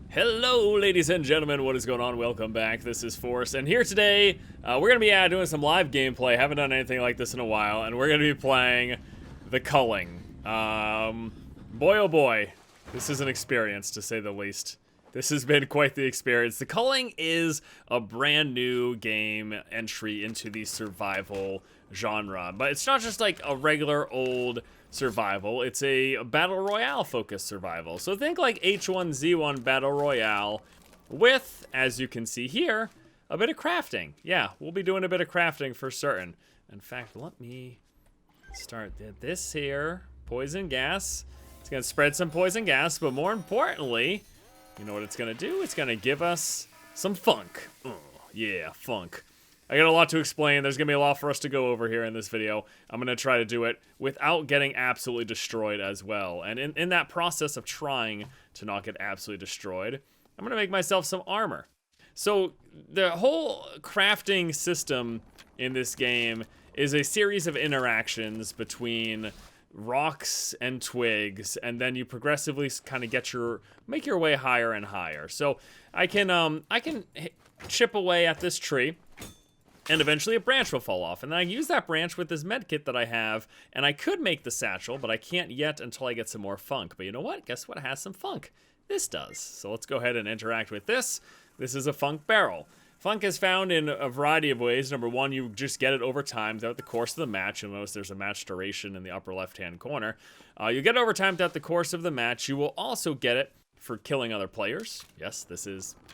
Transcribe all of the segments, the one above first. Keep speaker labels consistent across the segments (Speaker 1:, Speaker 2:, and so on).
Speaker 1: Hello, ladies and gentlemen, what is going on? Welcome back. This is Force, and here today, we're going to be doing some live gameplay. Haven't done anything like this in a while, and we're going to be playing the Culling. Boy, oh boy, this is an experience, to say the least. This has been quite the experience. The Culling is a brand new game entry into the survival genre, but it's not just like a regular old survival. It's a battle royale focused survival. So think like H1Z1 battle royale with, as you can see here, a bit of crafting. Yeah, we'll be doing a bit of crafting for certain. In fact, let me start this here. Poison gas. It's gonna spread some poison gas, but more importantly, you know what it's gonna do? It's gonna give us some funk. Oh, yeah, funk. I got a lot to explain. There's gonna be a lot for us to go over here in this video. I'm gonna try to do it without getting absolutely destroyed as well. And in that process of trying to not get absolutely destroyed, I'm gonna make myself some armor. So the whole crafting system in this game is a series of interactions between rocks and twigs, and then you progressively kind of make your way higher and higher. So I can chip away at this tree, and eventually a branch will fall off, and then I use that branch with this med kit that I have, and I could make the satchel, but I can't yet until I get some more funk. But you know what? Guess what has some funk? This does. So let's go ahead and interact with this. This is a funk barrel. Funk is found in a variety of ways. Number one, you just get it over time throughout the course of the match. You'll notice there's a match duration in the upper left-hand corner. You get it over time throughout the course of the match. You will also get it for killing other players. Yes,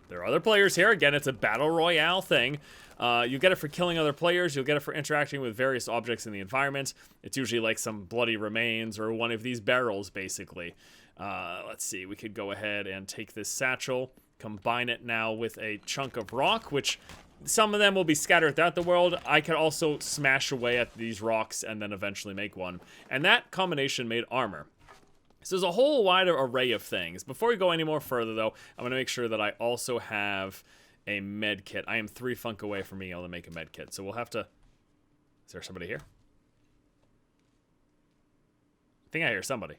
Speaker 1: there are other players here. Again, it's a battle royale thing. You get it for killing other players. You'll get it for interacting with various objects in the environment. It's usually like some bloody remains or one of these barrels, basically. Let's see. We could go ahead and take this satchel, combine it now with a chunk of rock, which some of them will be scattered throughout the world. I could also smash away at these rocks and then eventually make one. And that combination made armor. So there's a whole wide array of things. Before we go any more further, though, I'm going to make sure that I also have a med kit. I am 3 funk away from being able to make a med kit. So we'll have to... Is there somebody here? I think I hear somebody.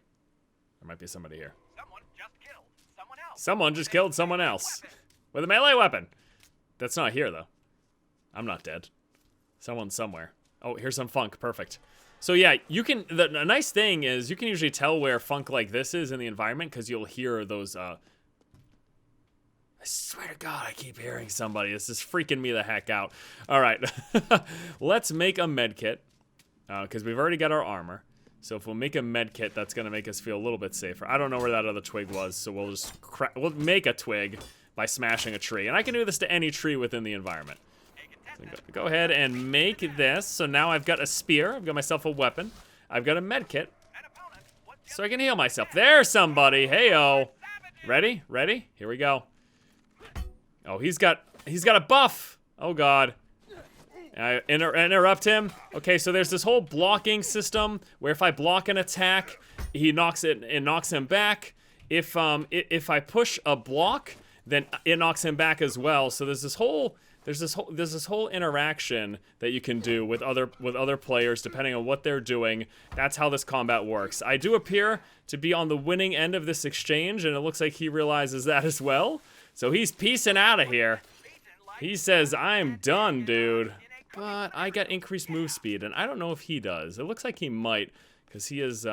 Speaker 1: There might be somebody here. Someone just killed someone else with a melee weapon. That's not here, though. I'm not dead. Someone's somewhere. Oh, here's some funk. Perfect. So yeah, you can. The nice thing is you can usually tell where funk like this is in the environment because you'll hear those. I swear to God, I keep hearing somebody. This is freaking me the heck out. All right, let's make a med kit because we've already got our armor. So if we'll make a med kit, that's gonna make us feel a little bit safer. I don't know where that other twig was, so we'll just we'll make a twig by smashing a tree, and I can do this to any tree within the environment. So go ahead and make this. So now I've got a spear. I've got myself a weapon. I've got a med kit, so I can heal myself. There's somebody. Heyo. Ready? Ready? Here we go. Oh, he's got a buff. Oh God. I interrupt him. Okay, so there's this whole blocking system where if I block an attack, it knocks him back. If I push a block, then it knocks him back as well. So there's this whole interaction that you can do with other players depending on what they're doing. That's how this combat works. I do appear to be on the winning end of this exchange, and it looks like he realizes that as well. So he's peacing out of here. He says, "I'm done, dude." But I got increased move speed, and I don't know if he does. It looks like he might, because he is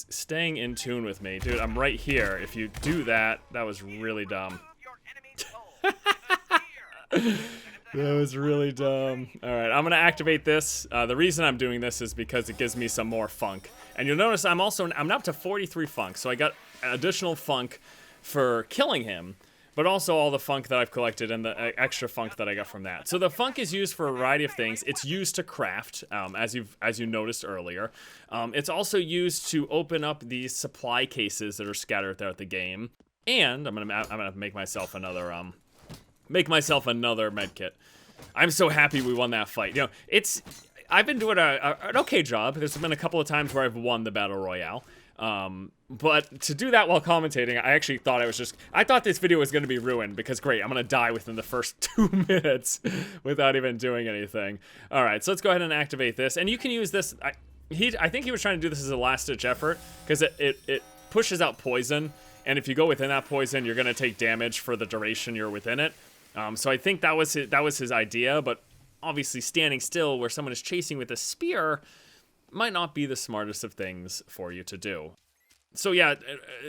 Speaker 1: staying in tune with me. Dude, I'm right here. If you do that, that was really dumb. That was really dumb. All right, I'm gonna activate this. The reason I'm doing this is because it gives me some more funk. And you'll notice I'm up to 43 funk, so I got additional funk for killing him, but also all the funk that I've collected and the extra funk that I got from that. So the funk is used for a variety of things. It's used to craft, as you noticed earlier. It's also used to open up these supply cases that are scattered throughout the game. And I'm gonna make myself another med kit. I'm so happy we won that fight. You know, I've been doing an okay job. There's been a couple of times where I've won the battle royale. But to do that while commentating, I actually thought I thought this video was going to be ruined because great, I'm going to die within the first 2 minutes without even doing anything. All right, so let's go ahead and activate this. And you can use this. I think he was trying to do this as a last-ditch effort because pushes out poison, and if you go within that poison, you're gonna take damage for the duration you're within it. So I think that was his idea, but obviously standing still where someone is chasing with a spear might not be the smartest of things for you to do. So yeah,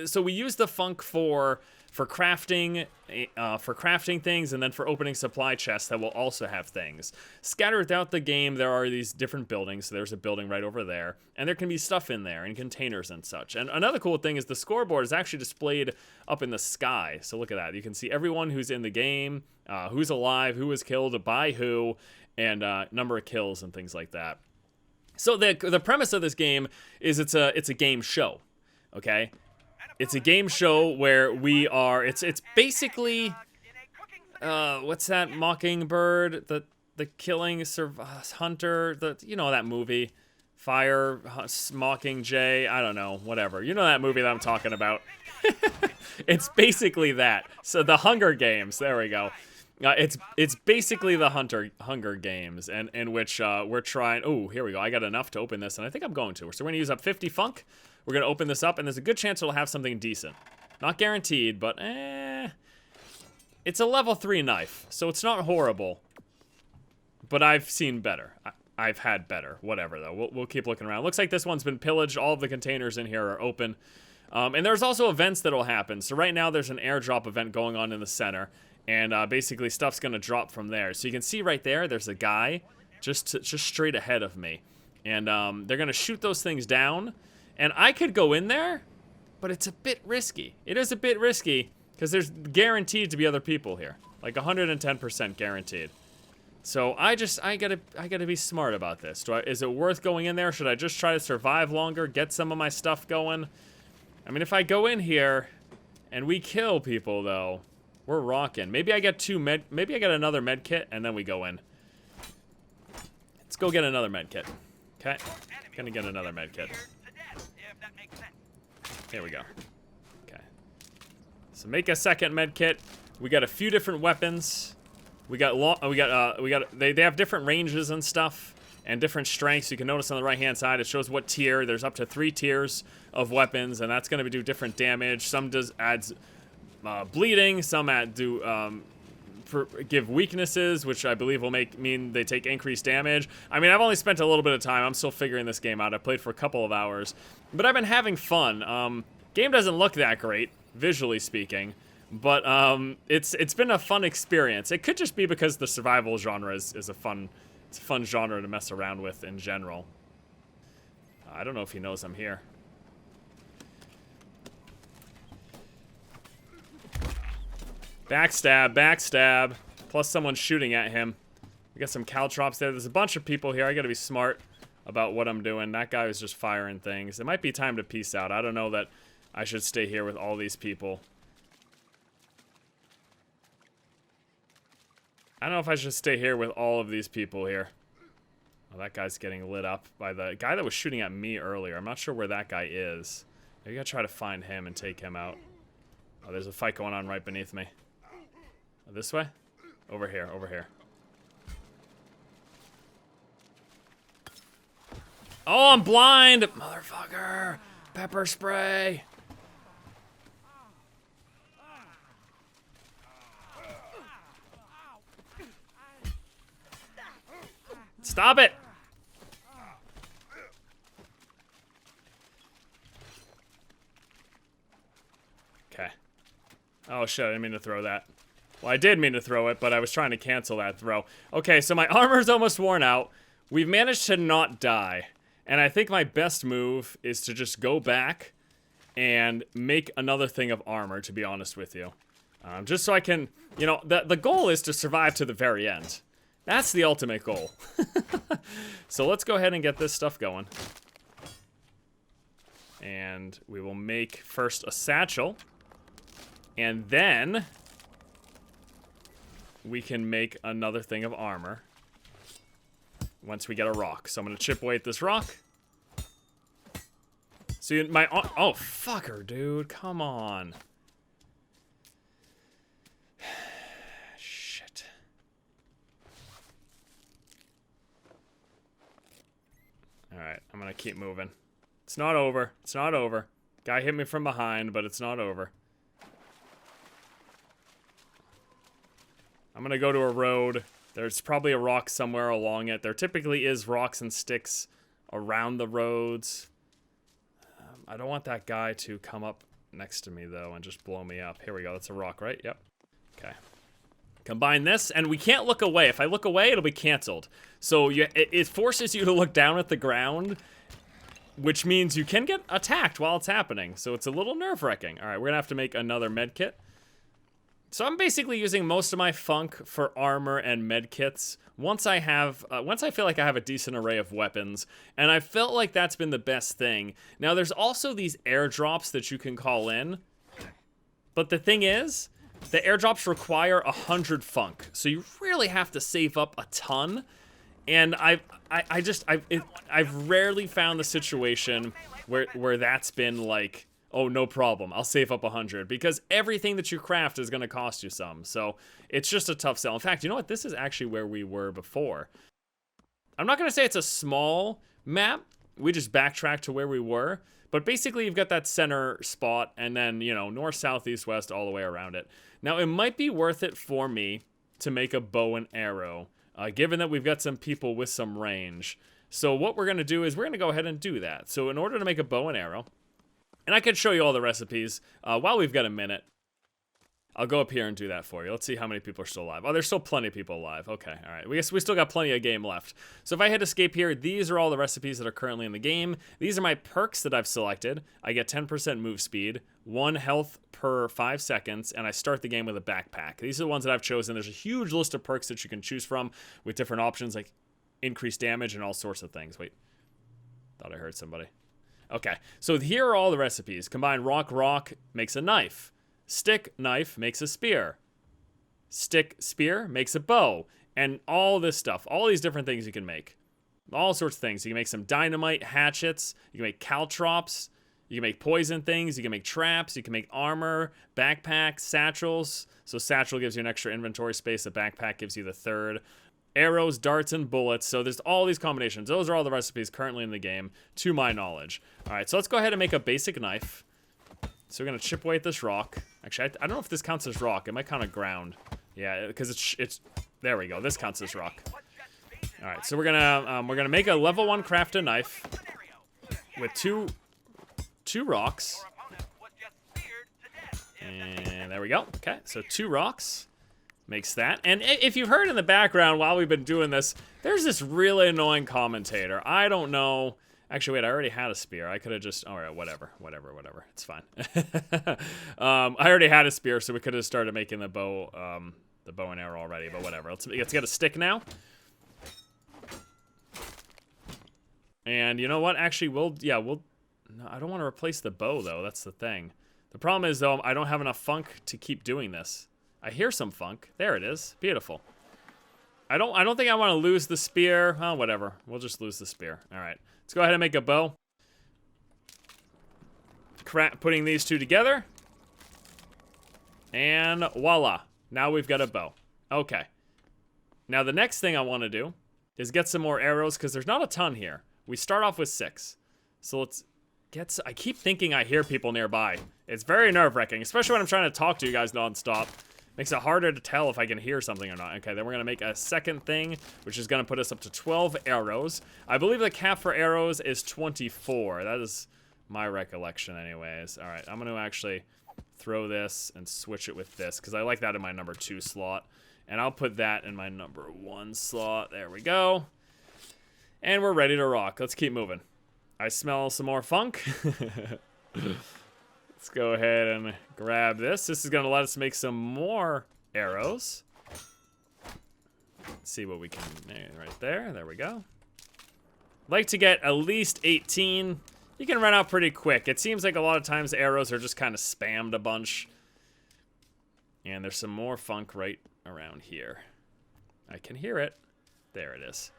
Speaker 1: so we use the funk for crafting things, and then for opening supply chests that will also have things. Scattered throughout the game, there are these different buildings. So there's a building right over there, and there can be stuff in there, and containers and such. And another cool thing is the scoreboard is actually displayed up in the sky. So look at that. You can see everyone who's in the game, who's alive, who was killed by who, and number of kills and things like that. So the premise of this game is it's a game show, okay? It's a game show where we are. It's basically, what's that Mockingbird? The killing hunter. You know that movie, Fire Mockingjay. I don't know, whatever. You know that movie that I'm talking about. It's basically that. So the Hunger Games. There we go. It's basically the Hunger Games, and in which we're trying. Oh, here we go. I got enough to open this, and I think I'm going to. So we're gonna use up 50 funk. We're gonna open this up, and there's a good chance it'll have something decent. Not guaranteed, but it's a level 3 knife, so it's not horrible. But I've seen better. I've had better. Whatever though. We'll keep looking around. Looks like this one's been pillaged. All of the containers in here are open. And there's also events that'll happen. So right now there's an airdrop event going on in the center. And basically stuff's gonna drop from there. So you can see right there, there's a guy just straight ahead of me. And they're gonna shoot those things down. And I could go in there, but it's a bit risky. It is a bit risky, because there's guaranteed to be other people here. Like 110% guaranteed. So I gotta be smart about this. Is it worth going in there? Should I just try to survive longer, get some of my stuff going? I mean, if I go in here and we kill people though, we're rocking. Maybe I get maybe I get another med kit and then we go in. Let's go get another med kit. Okay, gonna get another med kit. Here we go. Okay. So make a second med kit. We got a few different weapons. They have different ranges and stuff, and different strengths. You can notice on the right hand side it shows what tier. There's up to 3 tiers of weapons, and that's going to do different damage. Some adds bleeding. Some give weaknesses, which I believe will mean they take increased damage. I mean, I've only spent a little bit of time. I'm still figuring this game out. I played for a couple of hours, but I've been having fun. Game doesn't look that great, visually speaking, but it's been a fun experience. It could just be because the survival genre is a fun genre to mess around with in general. I don't know if he knows I'm here. Backstab, backstab. Plus someone's shooting at him. We got some caltrops there. There's a bunch of people here. I gotta be smart about what I'm doing. That guy was just firing things. It might be time to peace out. I don't know that I should stay here with all these people. I don't know if I should stay here with all of these people here. Oh, that guy's getting lit up by the guy that was shooting at me earlier. I'm not sure where that guy is. Maybe I gotta try to find him and take him out. Oh, there's a fight going on right beneath me. This way? Over here, over here. Oh, I'm blind! Motherfucker! Pepper spray! Stop it! Okay. Oh shit, I didn't mean to throw that. Well, I did mean to throw it, but I was trying to cancel that throw. Okay, so my armor's almost worn out. We've managed to not die. And I think my best move is to just go back and make another thing of armor, to be honest with you. Just so I can, you know, the goal is to survive to the very end. That's the ultimate goal. So let's go ahead and get this stuff going. And we will make first a satchel. And then we can make another thing of armor once we get a rock. So I'm gonna chip away at this rock. So oh fucker, dude, come on. Shit. All right, I'm gonna keep moving. It's not over. It's not over. Guy hit me from behind, but it's not over. I'm gonna go to a road. There's probably a rock somewhere along it. There typically is rocks and sticks around the roads. I don't want that guy to come up next to me, though, and just blow me up. Here we go. That's a rock, right? Yep. Okay. Combine this, and we can't look away. If I look away, it'll be canceled. So it forces you to look down at the ground, which means you can get attacked while it's happening. So it's a little nerve-wracking. All right, we're gonna have to make another med kit. So I'm basically using most of my funk for armor and med kits. Once I feel like I have a decent array of weapons, and I felt like that's been the best thing. Now there's also these airdrops that you can call in, but the thing is, the airdrops require 100 funk, so you really have to save up a ton. And I've rarely found the situation where that's been like, oh, no problem, I'll save up 100, because everything that you craft is going to cost you some. So it's just a tough sell. In fact, you know what? This is actually where we were before. I'm not going to say it's a small map. We just backtracked to where we were. But basically, you've got that center spot, and then, you know, north, south, east, west, all the way around it. Now, it might be worth it for me to make a bow and arrow, given that we've got some people with some range. So what we're going to do is we're going to go ahead and do that. So in order to make a bow and arrow, and I could show you all the recipes while we've got a minute. I'll go up here and do that for you. Let's see how many people are still alive. Oh, there's still plenty of people alive. Okay, all right. We still got plenty of game left. So if I hit escape here, these are all the recipes that are currently in the game. These are my perks that I've selected. I get 10% move speed, 1 health per 5 seconds, and I start the game with a backpack. These are the ones that I've chosen. There's a huge list of perks that you can choose from with different options like increased damage and all sorts of things. Wait, thought I heard somebody. Okay, so here are all the recipes. Combine rock makes a knife. Stick knife makes a spear. Stick spear makes a bow. And all this stuff. All these different things you can make. All sorts of things. You can make some dynamite, hatchets. You can make caltrops. You can make poison things. You can make traps. You can make armor, backpacks, satchels. So satchel gives you an extra inventory space. A backpack gives you the third. Arrows, darts, and bullets. So there's all these combinations. Those are all the recipes currently in the game, to my knowledge. All right, so let's go ahead and make a basic knife. So we're gonna chip away at this rock. Actually, I don't know if this counts as rock. It might count as ground. Yeah, because it's there we go. This counts as rock. All right, so we're gonna make a level 1 crafted knife with two rocks. And there we go. Okay, so 2 rocks. Makes that. And if you've heard in the background while we've been doing this, there's this really annoying commentator. I don't know. Actually, wait, I already had a spear. I could have just... All right, whatever. It's fine. I already had a spear, so we could have started making the bow and arrow already, but whatever. Let's get a stick now. And you know what? Actually, we'll... No, I don't want to replace the bow, though. That's the thing. The problem is, though, I don't have enough funk to keep doing this. I hear some funk. There it is. Beautiful. I don't think I want to lose the spear. Oh, whatever. We'll just lose the spear. All right. Let's go ahead and make a bow. Putting these two together. And voila. Now we've got a bow. Okay. Now the next thing I want to do is get some more arrows because there's not a ton here. We start off with 6. So let's get... I keep thinking I hear people nearby. It's very nerve-wracking, especially when I'm trying to talk to you guys nonstop. Makes it harder to tell if I can hear something or not. Okay, then we're going to make a second thing, which is going to put us up to 12 arrows. I believe the cap for arrows is 24. That is my recollection anyways. All right, I'm going to actually throw this and switch it with this because I like that in my number 2 slot. And I'll put that in my number 1 slot. There we go. And we're ready to rock. Let's keep moving. I smell some more funk. Let's go ahead and grab this. This is going to let us make some more arrows. Let's see what we can make right there. There we go. Like to get at least 18. You can run out pretty quick. It seems like a lot of times arrows are just kind of spammed a bunch. And there's some more funk right around here. I can hear it. There it is.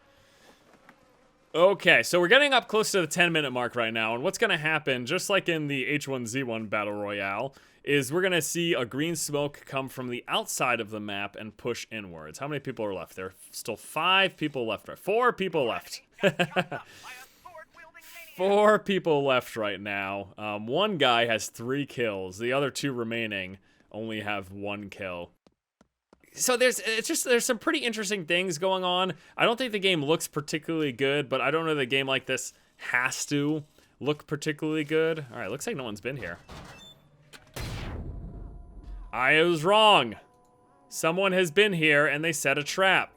Speaker 1: Okay, so we're getting up close to the 10-minute mark right now, and what's going to happen, just like in the H1Z1 Battle Royale, is we're going to see a green smoke come from the outside of the map and push inwards. How many people are left? There are still 5 people left. 4 people left. 4 people left right now. One guy has 3 kills. The other 2 remaining only have 1 kill. So there's some pretty interesting things going on. I don't think the game looks particularly good, but I don't know that a game like this has to look particularly good. All right, looks like no one's been here. I was wrong. Someone has been here and they set a trap.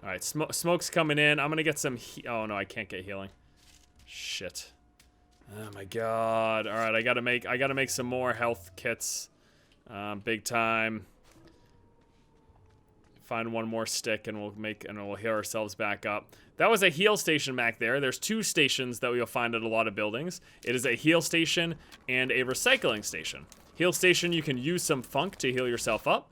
Speaker 1: All right, smoke's coming in. I'm gonna get some. Oh no, I can't get healing. Shit. Oh my god. All right, I gotta make some more health kits. Big time. Find one more stick and we'll heal ourselves back up. That was a heal station back there. There's 2 stations that you'll find at a lot of buildings. It is a heal station and a recycling station. Heal station, you can use some funk to heal yourself up.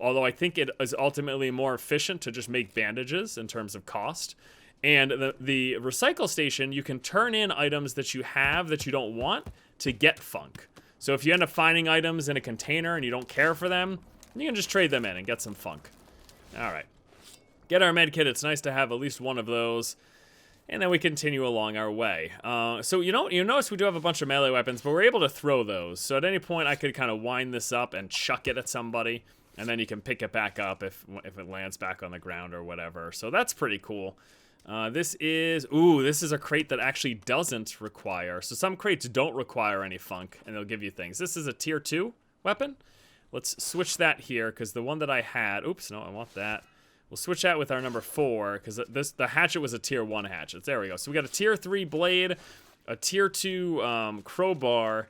Speaker 1: Although I think it is ultimately more efficient to just make bandages in terms of cost. And the recycle station, you can turn in items that you have that you don't want to get funk. So if you end up finding items in a container and you don't care for them, you can just trade them in and get some funk. Alright. Get our med kit. It's nice to have at least one of those. And then we continue along our way. So you notice we do have a bunch of melee weapons, but we're able to throw those. So at any point I could kind of wind this up and chuck it at somebody. And then you can pick it back up if it lands back on the ground or whatever. So that's pretty cool. This is a crate that actually doesn't require. So some crates don't require any funk, and they'll give you things. This is a tier 2 weapon. Let's switch that here, because the one that I had... Oops, no, I want that. We'll switch that with our number 4, because the hatchet was a tier 1 hatchet. There we go. So we got a tier 3 blade, a tier 2 crowbar,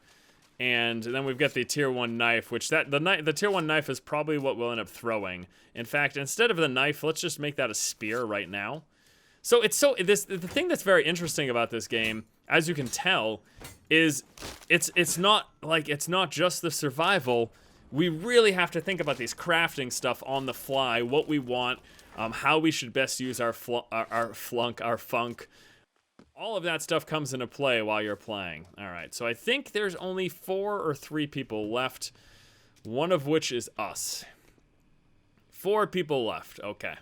Speaker 1: and then we've got the tier 1 knife, which the tier 1 knife is probably what we'll end up throwing. In fact, instead of the knife, let's just make that a spear right now. So the thing that's very interesting about this game, as you can tell, is it's not just the survival. We really have to think about these crafting stuff on the fly, what we want, how we should best use our funk. All of that stuff comes into play while you're playing. All right, so I think there's only 4 or 3 people left, one of which is us. 4 people left, okay.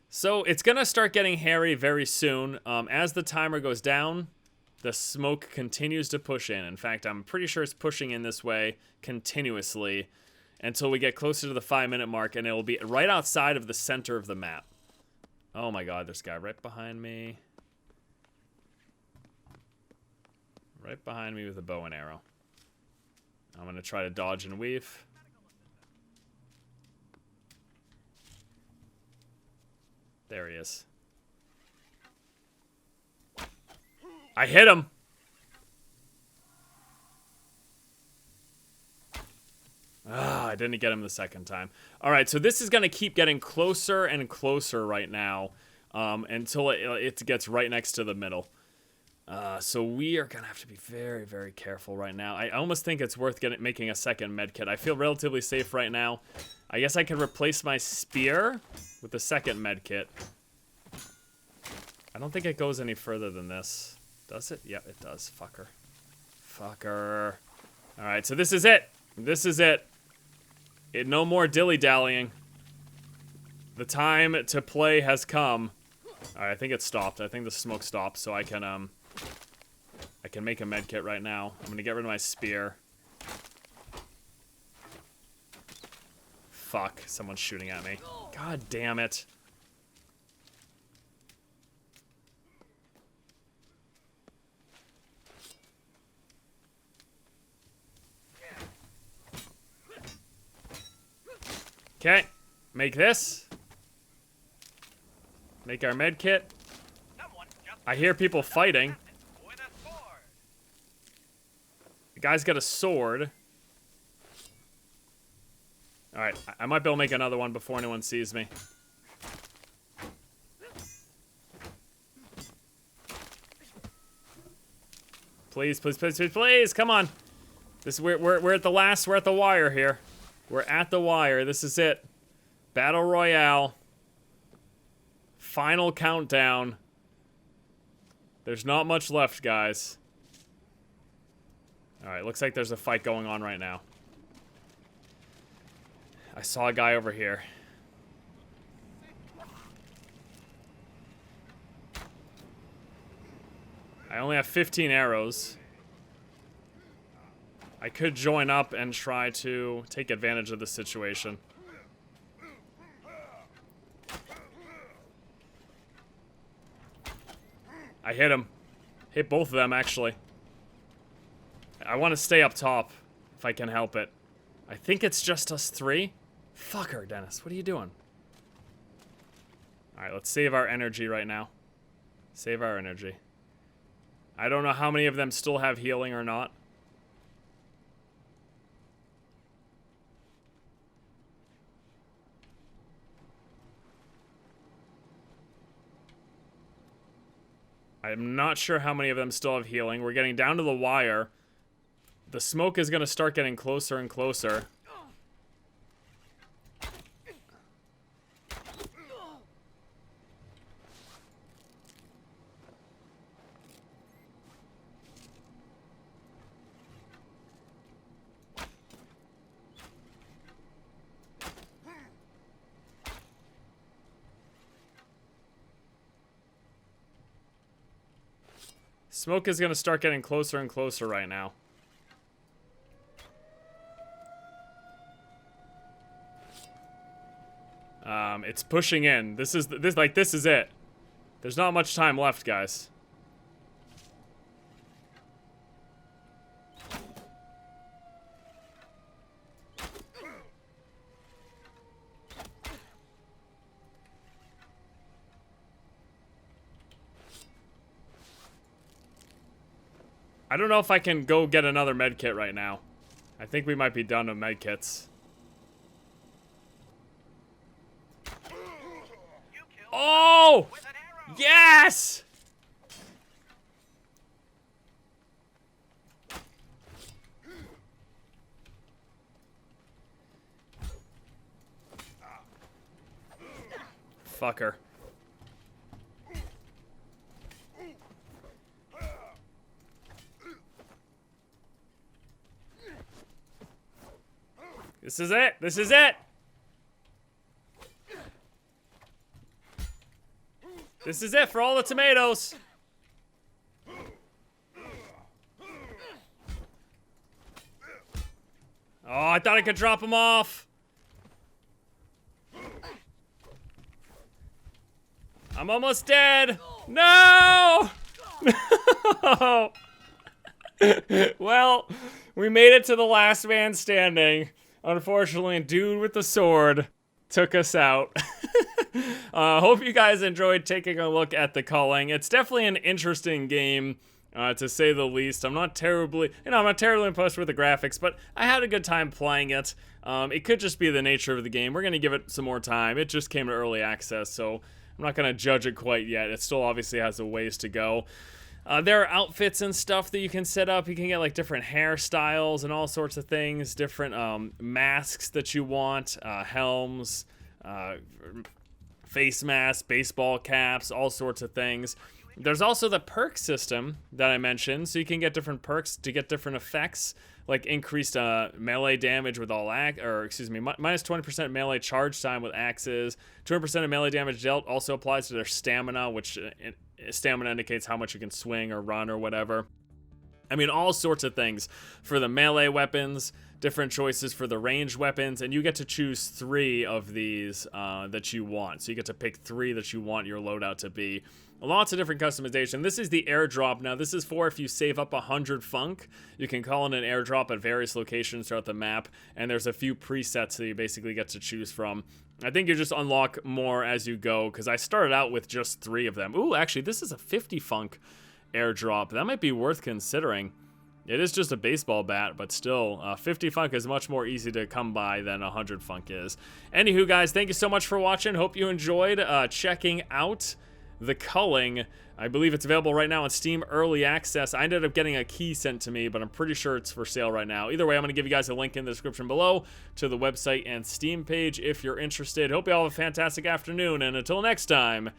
Speaker 1: So it's gonna start getting hairy very soon. As the timer goes down, the smoke continues to push in. In fact, I'm pretty sure it's pushing in this way continuously until we get closer to the 5-minute mark, and it will be right outside of the center of the map. Oh my god, there's a guy right behind me. Right behind me with a bow and arrow. I'm gonna try to dodge and weave. There he is. I hit him! Ah, I didn't get him the second time. Alright, so this is gonna keep getting closer and closer right now, until it gets right next to the middle. So we are gonna have to be very, very careful right now. I almost think it's worth making a second med kit. I feel relatively safe right now. I guess I could replace my spear with the second med kit. I don't think it goes any further than this. Does it? Yeah, it does. Fucker. Fucker. Alright, so this is it. This is it. No more dilly-dallying. The time to play has come. Alright, I think it stopped. I think the smoke stopped, so I can make a med kit right now. I'm gonna get rid of my spear. Fuck, someone's shooting at me. God damn it. Okay, make this. Make our med kit. I hear people fighting. The guy's got a sword. Alright, I might be able to make another one before anyone sees me. Please, please, please, please, please, come on. We're at the last, we're at the wire here. We're at the wire, this is it. Battle Royale. Final countdown. There's not much left, guys. Alright, looks like there's a fight going on right now. I saw a guy over here. I only have 15 arrows. I could join up and try to take advantage of the situation. I hit him. Hit both of them, actually. I want to stay up top, if I can help it. I think it's just us 3. Fucker, Dennis. What are you doing? Alright, let's save our energy right now. Save our energy. I don't know how many of them still have healing or not. I'm not sure how many of them still have healing. We're getting down to the wire. The smoke is going to start getting closer and closer. Smoke is going to start getting closer and closer right now. It's pushing in. This is it. There's not much time left, guys. I don't know if I can go get another med kit right now. I think we might be done with med kits. Oh! Yes! Fucker. This is it. This is it. This is it for all the tomatoes. Oh, I thought I could drop them off. I'm almost dead. No! No! Well, we made it to the last man standing. Unfortunately, dude with the sword took us out. Hope you guys enjoyed taking a look at the Culling. It's definitely an interesting game, to say the least. I'm not terribly impressed with the graphics, but I had a good time playing it. It could just be the nature of the game. We're going to give it some more time. It just came to early access, so I'm not going to judge it quite yet. It still obviously has a ways to go. There are outfits and stuff that you can set up. You can get like different hairstyles and all sorts of things, different masks that you want, helms, face masks, baseball caps, all sorts of things. There's also the perk system that I mentioned, so you can get different perks to get different effects, like increased melee damage with all minus 20% melee charge time with axes. 200% of melee damage dealt also applies to their stamina, which stamina indicates how much you can swing or run or whatever. I mean, all sorts of things for the melee weapons, different choices for the ranged weapons, and you get to choose 3 of these that you want. So you get to pick 3 that you want your loadout to be. Lots of different customization. This is the airdrop. Now, this is for if you save up 100 funk, you can call in an airdrop at various locations throughout the map, and there's a few presets that you basically get to choose from. I think you just unlock more as you go, because I started out with just 3 of them. Ooh, actually, this is a 50 funk airdrop. That might be worth considering. It is just a baseball bat, but still, 50 funk is much more easy to come by than 100 funk is. Anywho, guys, thank you so much for watching. Hope you enjoyed checking out the Culling. I believe it's available right now on Steam Early Access. I ended up getting a key sent to me, but I'm pretty sure it's for sale right now. Either way, I'm going to give you guys a link in the description below to the website and Steam page if you're interested. Hope you all have a fantastic afternoon, and until next time,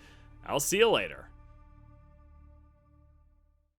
Speaker 1: I'll see you later.